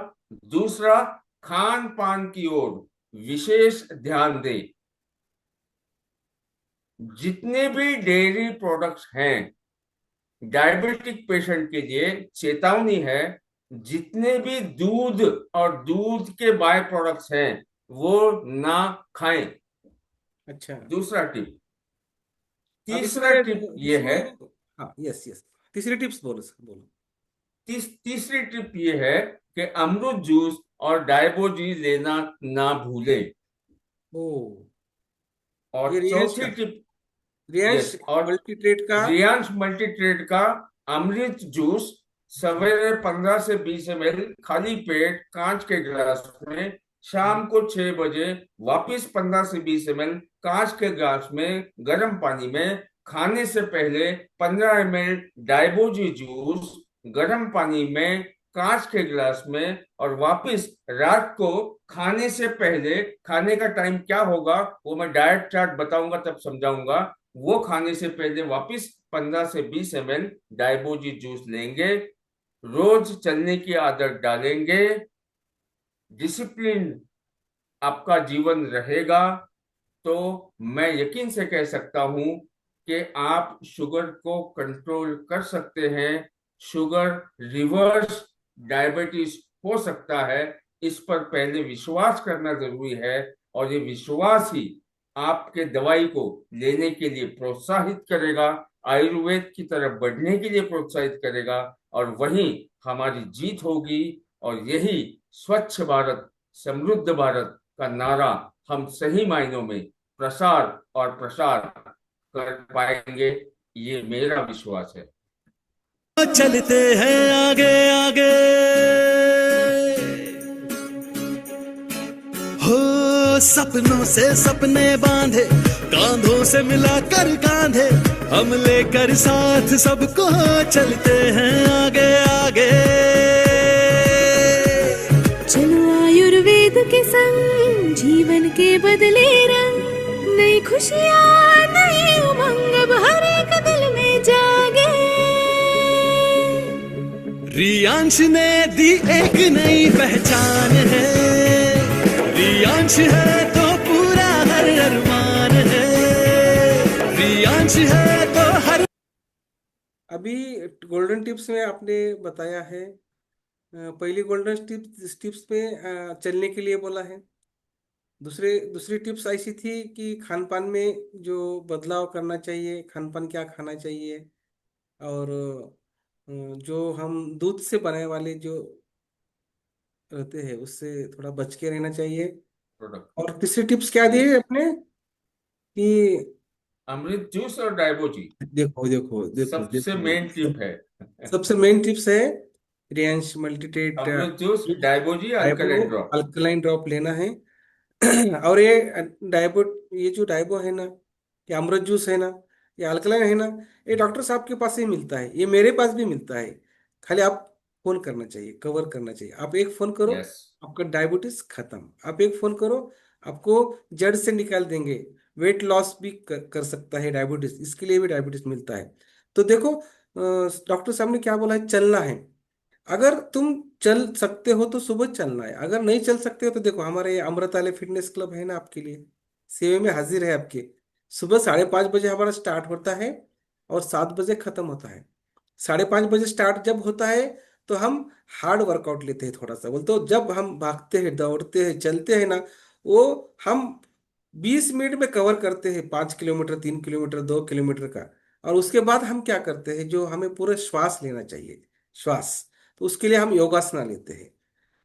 दूसरा, खान पान की ओर विशेष ध्यान दें। जितने भी डेयरी प्रोडक्ट्स हैं, डायबिटिक पेशेंट के लिए चेतावनी है, जितने भी दूध और दूध के बाय प्रोडक्ट्स हैं वो ना खाएं। अच्छा। दूसरा टिप। अब तीसरा इसमें टिप ये है, इसमें हाँ, यस यस। तीसरी टिप्स बोलो सर, बोलो। तीसरी टिप ये है कि अमरूद जूस और डायबोजी लेना ना भूलें। ओ, ये और रियांश चौथी का, टिप। रियांश यस, और मल्टी ट्रेड का। रियांश मल्टीट्रेड का अमृत जूस अच्छा। सवेरे 15 से 20 ml खाली पेट कांच के गिलास में, शाम को 6 बजे वापिस 15 से 20 ml कांच के गिलास में गर्म पानी में, खाने से पहले 15 ml डायबोजी जूस गर्म पानी में कांच के गिलास में, और वापिस रात को खाने से पहले, खाने का टाइम क्या होगा वो मैं डाइट चार्ट बताऊंगा तब समझाऊंगा, वो खाने से पहले वापिस 15 से 20 ml डायबोजी जूस लेंगे। रोज चलने की आदत डालेंगे, डिसिप्लिन आपका जीवन रहेगा, तो मैं यकीन से कह सकता हूं कि आप शुगर को कंट्रोल कर सकते हैं। शुगर रिवर्स डायबिटीज हो सकता है, इस पर पहले विश्वास करना जरूरी है, और ये विश्वास ही आपके दवाई को लेने के लिए प्रोत्साहित करेगा, आयुर्वेद की तरफ बढ़ने के लिए प्रोत्साहित करेगा, और वहीं हमारी जीत होगी। और यही स्वच्छ भारत, समृद्ध भारत का नारा हम सही मायनों में प्रसार और प्रसार कर पाएंगे, ये मेरा विश्वास है। चलते हैं आगे आगे, हो सपनों से सपने बांधे, कांधों से मिलाकर कांधे, हम लेकर साथ सबको चलते हैं आगे आगे। चलो आयुर्वेद के संग जीवन के बदले रंग, नई खुशियाँ नई उमंग अब हर एक दिल में जागे। रियांश ने दी एक नई पहचान है, रियांश है तो पूरा हर अरमान है, रियांश है तो हर। अभी गोल्डन टिप्स में आपने बताया है, पहली गोल्डन टिप्स में चलने के लिए बोला है। दूसरी टिप्स ऐसी थी कि खान पान में जो बदलाव करना चाहिए, खान पान क्या खाना चाहिए, और जो हम दूध से बने वाले जो रहते हैं उससे थोड़ा बच के रहना चाहिए। प्रोडक्ट। और तीसरी टिप्स क्या दी है यस, अपने कि अमृत जूस और डायबोजी देखो देखो देखो सबसे देखो मेन टिप है। सबसे मेन टिप्स है रियांश मल्टीटेट अमृत जूस, डायबोजी, डाइबो अल्कलाइन ड्रॉप। अल्कलाइन ड्रॉप लेना है। और ये डाइबो, ये जो डाइबो है ना, ये अमृत जूस है ना, ये अल्कलाइन है ना, ये डॉक्टर साहब के पास ही मिलता है, ये मेरे पास भी मिलता है। खाली आप फोन करना चाहिए, कवर करना चाहिए। आप एक फोन करो, यस। आपका डायबिटीज खत्म। आप एक फोन करो, आपको जड़ से निकाल देंगे। वेट लॉस भी कर सकता है डायबिटीज, इसके लिए भी डायबिटीज मिलता है। तो देखो, डॉक्टर साहब ने क्या बोला है, चलना है। अगर तुम चल सकते हो तो सुबह चलना है, अगर नहीं चल सकते हो तो देखो हमारे ये अमृतालय फिटनेस क्लब है ना, आपके लिए सेवे में हाजिर है आपके। सुबह 5:30 बजे हमारा स्टार्ट होता है और 7 बजे खत्म होता है। 5:30 बजे स्टार्ट जब होता है तो हम हार्ड वर्कआउट लेते हैं थोड़ा सा, बोलते तो जब हम भागते हैं, दौड़ते हैं, चलते हैं ना, वो हम 20 मिनट में कवर करते हैं, 5 किलोमीटर, 3 किलोमीटर, 2 किलोमीटर का। और उसके बाद हम क्या करते हैं, जो हमें पूरा श्वास लेना चाहिए, श्वास, तो उसके लिए हम योगासना लेते हैं।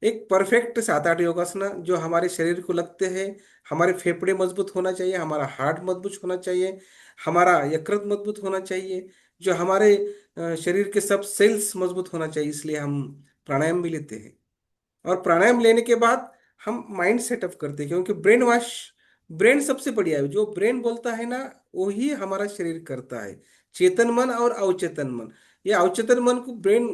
एक परफेक्ट 7-8 योगासना जो हमारे शरीर को लगते हैं। हमारे फेफड़े मजबूत होना चाहिए, हमारा हार्ट मजबूत होना चाहिए, हमारा यकृत मजबूत होना चाहिए, जो हमारे शरीर के सब सेल्स मजबूत होना चाहिए, इसलिए हम प्राणायाम भी लेते हैं। और प्राणायाम लेने के बाद हम माइंड सेटअप करते हैं, क्योंकि ब्रेन वॉश, ब्रेन सबसे बढ़िया है, जो ब्रेन बोलता है ना वही हमारा शरीर करता है। चेतन मन और अवचेतन मन, ये अवचेतन मन को ब्रेन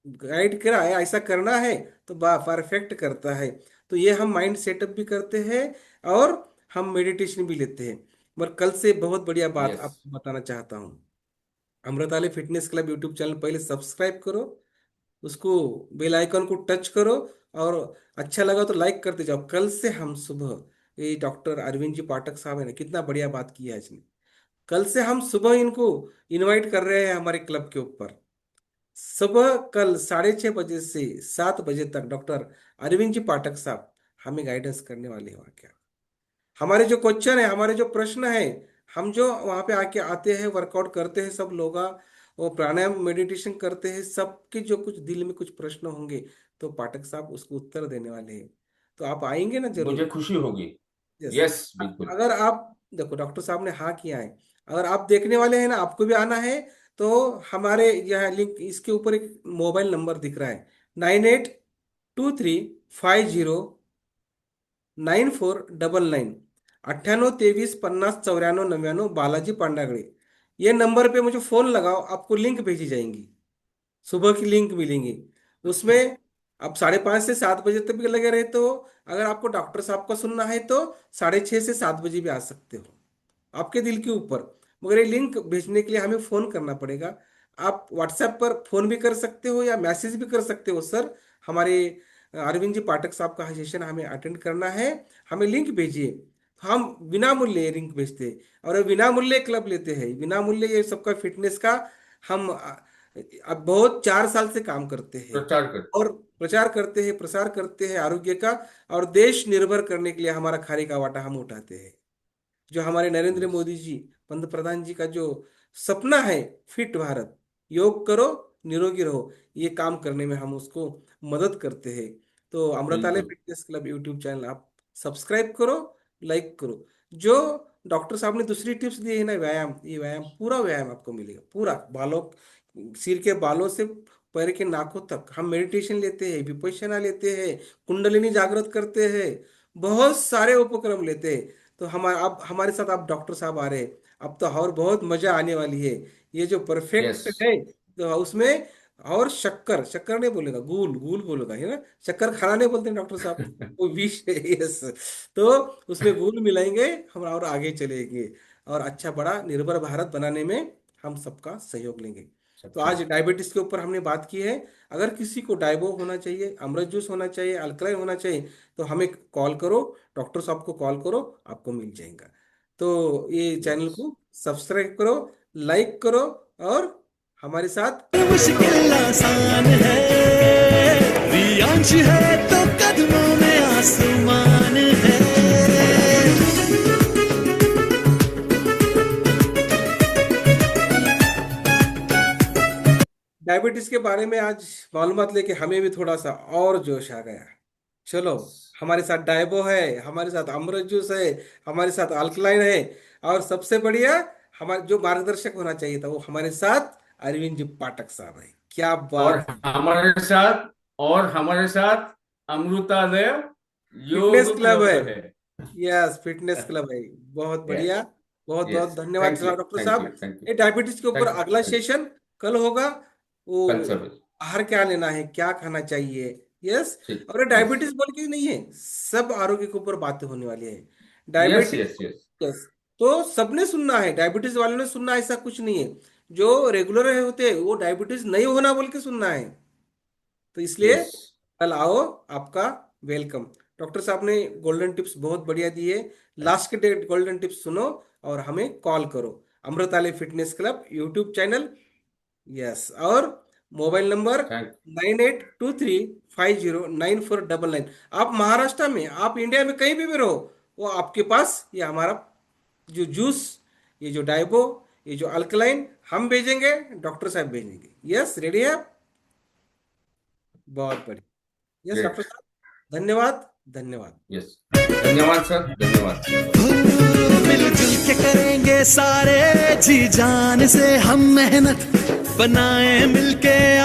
गाइड करा है, ऐसा करना है तो बा परफेक्ट करता है। तो ये हम माइंड सेटअप भी करते हैं और हम मेडिटेशन भी लेते हैं। पर कल से बहुत बढ़िया बात यस। आपको बताना चाहता हूँ। अमृताली फिटनेस क्लब यूट्यूब चैनल पहले सब्सक्राइब करो, उसको बेल आइकन को टच करो, और अच्छा लगा तो लाइक करते जाओ। कल से हम सुबह, ये डॉक्टर अरविंद जी पाठक साहब है ना, कितना बढ़िया बात किया है इसने। कल से हम सुबह इनको इनवाइट कर रहे हैं हमारे क्लब के ऊपर। सुबह कल 6:30 बजे से 7 बजे तक डॉक्टर अरविंद जी पाठक साहब हमें गाइडेंस करने वाले हैं वहाँ क्या। हमारे जो क्वेश्चन है, हमारे जो प्रश्न है, हम जो वहाँ पे आके आते हैं, वर्कआउट करते हैं सब लोग, वो प्राणायाम मेडिटेशन करते हैं, सबके जो कुछ दिल में कुछ प्रश्न होंगे तो पाठक साहब उसको उत्तर देने वाले हैं। तो आप आएंगे ना मुझे जरूर। खुशी होगी। यस। यस, बिल्कुल। अगर आप देखो, डॉक्टर साहब ने हाँ किया है, अगर आप देखने वाले हैं ना, आपको भी आना है, तो हमारे यह लिंक, इसके ऊपर एक मोबाइल नंबर दिख रहा है, 9823509499, 9823509499, बालाजी पांडागड़े। ये नंबर पे मुझे फोन लगाओ, आपको लिंक भेजी जाएंगी, सुबह की लिंक मिलेंगी। उसमें आप 5:30 से 7 बजे तक भी लगे रहे, तो अगर आपको डॉक्टर साहब का सुनना है तो 6:30 से 7 बजे भी आ सकते हो, आपके दिल के ऊपर। मगर ये लिंक भेजने के लिए हमें फोन करना पड़ेगा। आप व्हाट्सएप पर फोन भी कर सकते हो या मैसेज भी कर सकते हो, सर हमारे अरविंद जी पाठक साहब का सेशन हमें अटेंड करना है, हमें लिंक भेजिए। तो हम बिना मूल्य ये लिंक भेजते हैं, और बिना मूल्य क्लब लेते हैं, बिना मूल्य ये सबका फिटनेस का। हम अब बहुत 4 साल से काम करते हैं प्रचार कर। और प्रचार करते हैं, प्रसार करते हैं आरोग्य का, और देश निर्भर करने के लिए हमारा खाने का वाटा हम उठाते हैं। जो हमारे नरेंद्र यस। मोदी जी, पंत प्रधान जी का जो सपना है, फिट भारत, योग करो निरोगी रहो, ये काम करने में हम उसको मदद करते हैं। तो अमृतालय बिल्कुल। फिटनेस क्लब यूट्यूब चैनल आप सब्सक्राइब करो, लाइक करो। जो डॉक्टर साहब ने दूसरी टिप्स दी है ना, व्यायाम, ये व्यायाम पूरा व्यायाम आपको मिलेगा, पूरा बालों, सिर के बालों से पैर के नाखों तक। हम मेडिटेशन लेते हैं, विपश्यना लेते हैं, कुंडलिनी जागृत करते हैं, बहुत सारे उपक्रम लेते हैं। तो हमारे, अब हमारे साथ आप डॉक्टर साहब आ रहे हैं, अब तो और बहुत मजा आने वाली है। ये जो यस। परफेक्ट है, तो उसमें और शक्कर, शक्कर नहीं बोलेगा, गूल गूल बोलेगा, है ना, शक्कर खाना नहीं बोलते हैं डॉक्टर साहब, वो विष है। यस। तो उसमें गूल मिलाएंगे हम और आगे चलेंगे, और अच्छा बड़ा निर्भर भारत बनाने में हम सबका सहयोग लेंगे। तो अच्छा। आज डायबिटीज के ऊपर हमने बात की है। अगर किसी को डायबो होना चाहिए, अमृत जूस होना चाहिए, अल्कलाइन होना चाहिए, तो हमें कॉल करो, डॉक्टर साहब को कॉल करो, आपको मिल जाएगा। तो ये चैनल यस। को सब्सक्राइब करो, लाइक करो, और हमारे साथ मुश्किल आसान है, रियांश है तो कदमों में आसमान है। डायबिटीज के बारे में आज मालूमात लेके हमें भी थोड़ा सा और जोश आ गया। चलो, हमारे साथ डायबो है, हमारे साथ अमृत जूस है, हमारे साथ अल्कलाइन है, और सबसे बढ़िया हमारे जो मार्गदर्शक होना चाहिए था, वो हमारे साथ अरविंद जी पाठक साहब है। क्या और बात। हमारे साथ और हमारे साथ अमृतालय फिटनेस योग क्लब है। क्लब है। यस, फिटनेस क्लब है। बहुत बढ़िया। यस। बहुत बहुत यस। धन्यवाद thank you, doctor thank you, साहब। थैंक यू, ये डायबिटीज के ऊपर थैंक यू, अगला थैंक यू। सेशन कल होगा, वो कल सब। आहार क्या लेना है, क्या खाना चाहिए। यस। ठीक। और यस। डायबिटीज बोल के नहीं है, सब आरोग्य के ऊपर बातें होने वाली है। Yes. Diabetes, yes. Yes. Yes, तो सबने सुनना है, डायबिटीज वालों ने सुनना, ऐसा कुछ नहीं है। जो रेगुलर होते हैं वो डायबिटीज नहीं होना बोल के सुनना है। तो इसलिए यस। कल आओ, आपका वेलकम। डॉक्टर साहब ने गोल्डन टिप्स बहुत बढ़िया दिए। लास्ट के डेट गोल्डन टिप्स सुनो और हमें कॉल करो। Amritalaya fitness club YouTube channel, yes, और मोबाइल नंबर थैंक 9823509499। आप महाराष्ट्र में, आप इंडिया में कहीं भी रहो, वो आपके पास ये हमारा जो जूस, ये जो डाइबो, ये जो अल्कलाइन हम भेजेंगे, डॉक्टर साहब भेजेंगे। यस, रेडी है आप? बहुत बढ़िया। Yes great. डॉक्टर साहब, धन्यवाद। धन्यवाद। यस, धन्यवाद सर, धन्यवाद। मिलजुल के करेंगे सारे जी जान से हम मेहनत, बनाए मिलके